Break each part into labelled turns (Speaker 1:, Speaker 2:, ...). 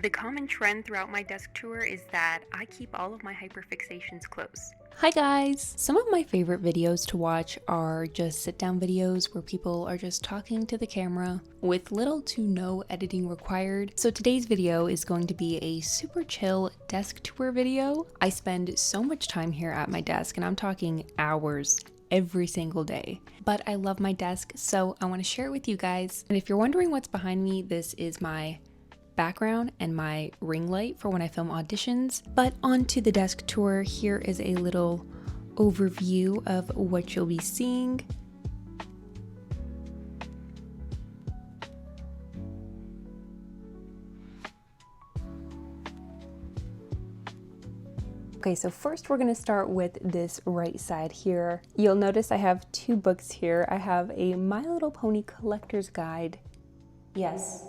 Speaker 1: The common trend throughout my desk tour is that I keep all of my hyperfixations close.
Speaker 2: Hi guys! Some of my favorite videos to watch are just sit down videos where people are just talking to the camera with little to no editing required. So today's video is going to be a super chill desk tour video. I spend so much time here at my desk, and I'm talking hours every single day. But I love my desk, so I want to share it with you guys. And if you're wondering what's behind me, this is my background and my ring light for when I film auditions. But onto the desk tour, here is a little overview of what you'll be seeing. Okay, so first we're going to start with this right side here. You'll notice I have two books here. I have a My Little Pony Collector's Guide. Yes,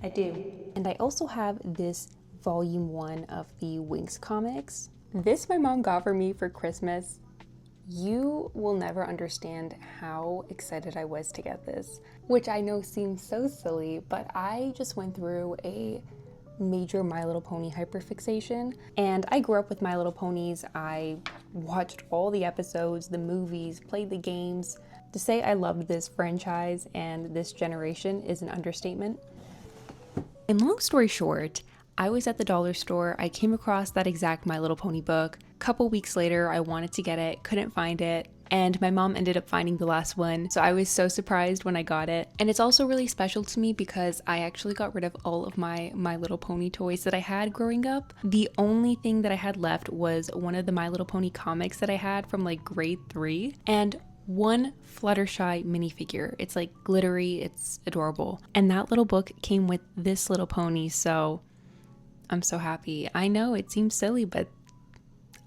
Speaker 2: I do. And I also have this volume 1 of the Winx comics. This my mom got for me for Christmas. You will never understand how excited I was to get this, which I know seems so silly, but I just went through a major My Little Pony hyperfixation, and I grew up with My Little Ponies. I watched all the episodes, the movies, played the games. To say I loved this franchise and this generation is an understatement. And long story short, I was at the dollar store, I came across that exact My Little Pony book. A couple weeks later, I wanted to get it, couldn't find it, and my mom ended up finding the last one, so I was so surprised when I got it. And it's also really special to me because I actually got rid of all of my My Little Pony toys that I had growing up. The only thing that I had left was one of the My Little Pony comics that I had from like grade 3, and one Fluttershy minifigure. It's like glittery, it's adorable. And that little book came with this little pony, so I'm so happy. I know it seems silly, but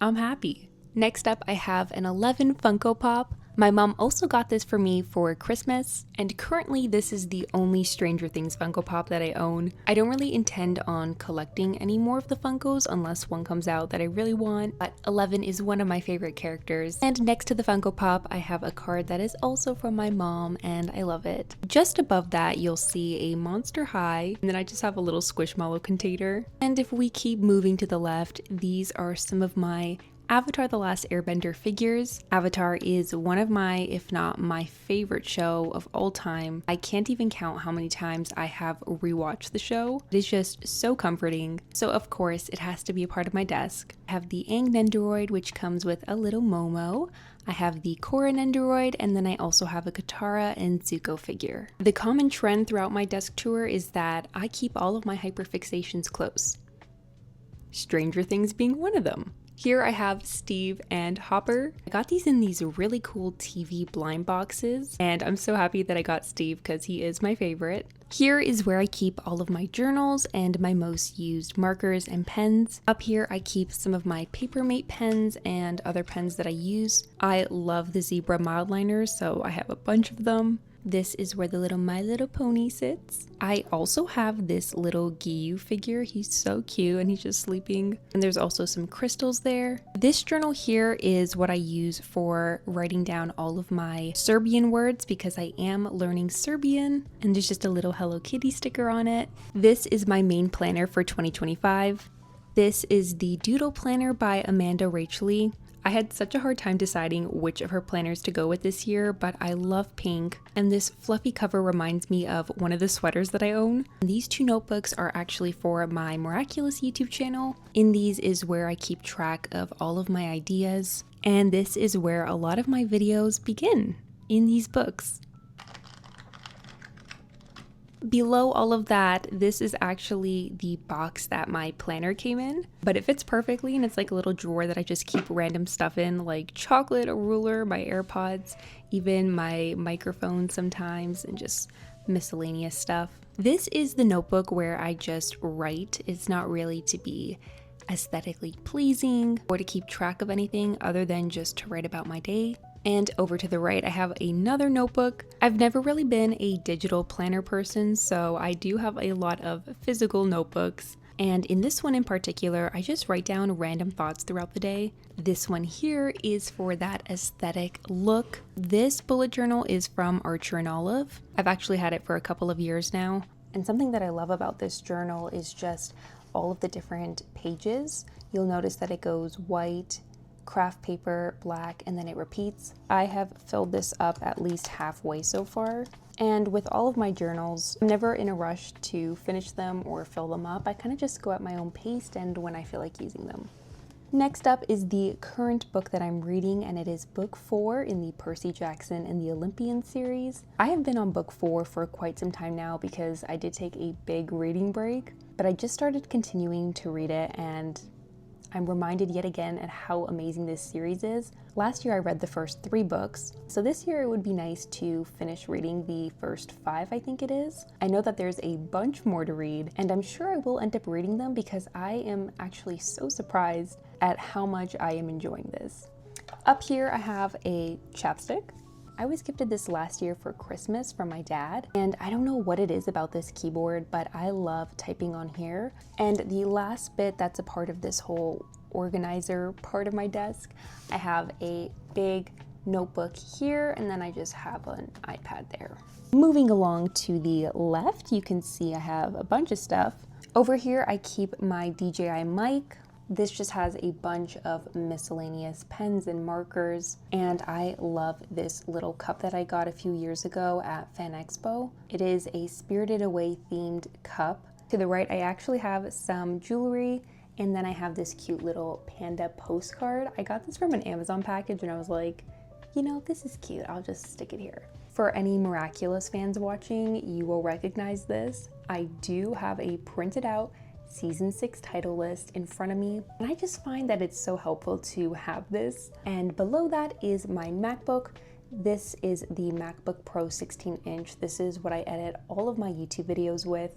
Speaker 2: I'm happy. Next up, I have an 11 Funko Pop. My mom also got this for me for Christmas, and currently this is the only Stranger Things Funko Pop that I own. I don't really intend on collecting any more of the Funkos unless one comes out that I really want, but 11 is one of my favorite characters. And next to the Funko Pop, I have a card that is also from my mom, and I love it. Just above that, you'll see a Monster High, and then I just have a little Squishmallow container. And if we keep moving to the left, these are some of my Avatar: The Last Airbender figures. Avatar is one of my, if not my favorite show of all time. I can't even count how many times I have rewatched the show. It is just so comforting. So of course, it has to be a part of my desk. I have the Aang Nendoroid, which comes with a little Momo. I have the Korra Nendoroid, and then I also have a Katara and Zuko figure. The common trend throughout my desk tour is that I keep all of my hyperfixations close. Stranger Things being one of them. Here I have Steve and Hopper. I got these in these really cool TV blind boxes, and I'm so happy that I got Steve because he is my favorite. Here is where I keep all of my journals and my most used markers and pens. Up here I keep some of my Papermate pens and other pens that I use. I love the zebra mildliners, so I have a bunch of them. This is where the little My Little Pony sits. I also have this little Giyu figure. He's so cute and he's just sleeping. And there's also some crystals there. This journal here is what I use for writing down all of my Serbian words because I am learning Serbian. And there's just a little Hello Kitty sticker on it. This is my main planner for 2025. This is the Doodle Planner by Amanda Rachel. I had such a hard time deciding which of her planners to go with this year, but I love pink, and this fluffy cover reminds me of one of the sweaters that I own. These two notebooks are actually for my Miraculous YouTube channel. In these is where I keep track of all of my ideas, and this is where a lot of my videos begin, in these books. Below all of that, this is actually the box that my planner came in, but it fits perfectly, and it's like a little drawer that I just keep random stuff in, like chocolate, a ruler, my AirPods, even my microphone sometimes, and just miscellaneous stuff. This is the notebook where I just write. It's not really to be aesthetically pleasing or to keep track of anything other than just to write about my day. And over to the right, I have another notebook. I've never really been a digital planner person, so I do have a lot of physical notebooks. And in this one in particular, I just write down random thoughts throughout the day. This one here is for that aesthetic look. This bullet journal is from Archer and Olive. I've actually had it for a couple of years now. And something that I love about this journal is just all of the different pages. You'll notice that it goes white, craft paper, black, and then it repeats. I have filled this up at least halfway so far. And with all of my journals, I'm never in a rush to finish them or fill them up. I kind of just go at my own pace and when I feel like using them. Next up is the current book that I'm reading, and it is book 4 in the Percy Jackson and the Olympian series. I have been on book 4 for quite some time now because I did take a big reading break, but I just started continuing to read it and I'm reminded yet again at how amazing this series is. Last year I read the first 3 books, so this year it would be nice to finish reading the first 5, I think it is. I know that there's a bunch more to read, and I'm sure I will end up reading them because I am actually so surprised at how much I am enjoying this. Up here I have a chapstick. I was gifted this last year for Christmas from my dad, and I don't know what it is about this keyboard, but I love typing on here. And the last bit that's a part of this whole organizer part of my desk, I have a big notebook here, and then I just have an iPad there. Moving along to the left, you can see I have a bunch of stuff. Over here I keep my DJI mic. This just has a bunch of miscellaneous pens and markers, and I love this little cup that I got a few years ago at Fan Expo. It is a Spirited Away themed cup. To the right, I actually have some jewelry, and then I have this cute little panda postcard. I got this from an Amazon package, and I was like, you know, this is cute. I'll just stick it here. For any Miraculous fans watching, you will recognize this. I do have a printed out season 6 title list in front of me, and I just find that it's so helpful to have this. And below that is my MacBook. This is the MacBook Pro 16-inch. This is what I edit all of my YouTube videos with.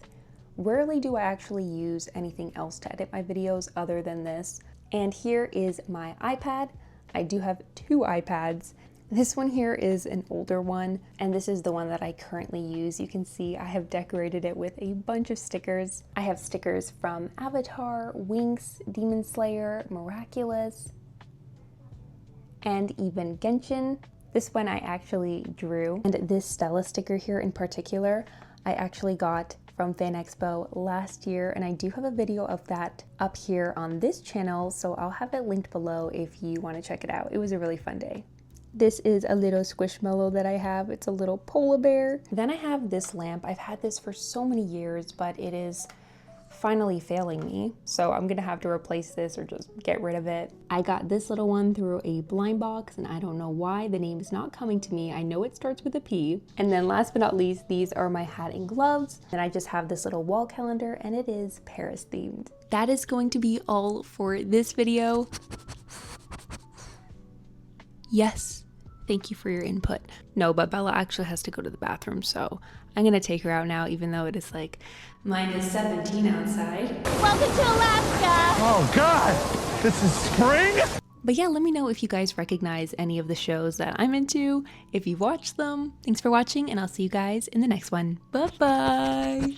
Speaker 2: Rarely do I actually use anything else to edit my videos other than this. And here is my iPad. I do have 2 iPads. This one here is an older one, and this is the one that I currently use. You can see I have decorated it with a bunch of stickers. I have stickers from Avatar, Winx, Demon Slayer, Miraculous, and even Genshin. This one I actually drew, and this Stella sticker here in particular, I actually got from Fan Expo last year, and I do have a video of that up here on this channel, so I'll have it linked below if you want to check it out. It was a really fun day. This is a little squishmallow that I have. It's a little polar bear. Then I have this lamp. I've had this for so many years, but it is finally failing me. So I'm gonna have to replace this or just get rid of it. I got this little one through a blind box, and I don't know why the name is not coming to me. I know it starts with a P. And then last but not least, these are my hat and gloves. And I just have this little wall calendar, and it is Paris themed. That is going to be all for this video. Yes. Thank you for your input. No, but Bella actually has to go to the bathroom, so I'm gonna take her out now, even though it is like -17 outside.
Speaker 3: Welcome to Alaska!
Speaker 4: Oh God, this is spring?
Speaker 2: But yeah, let me know if you guys recognize any of the shows that I'm into, if you've watched them. Thanks for watching, and I'll see you guys in the next one. Bye-bye!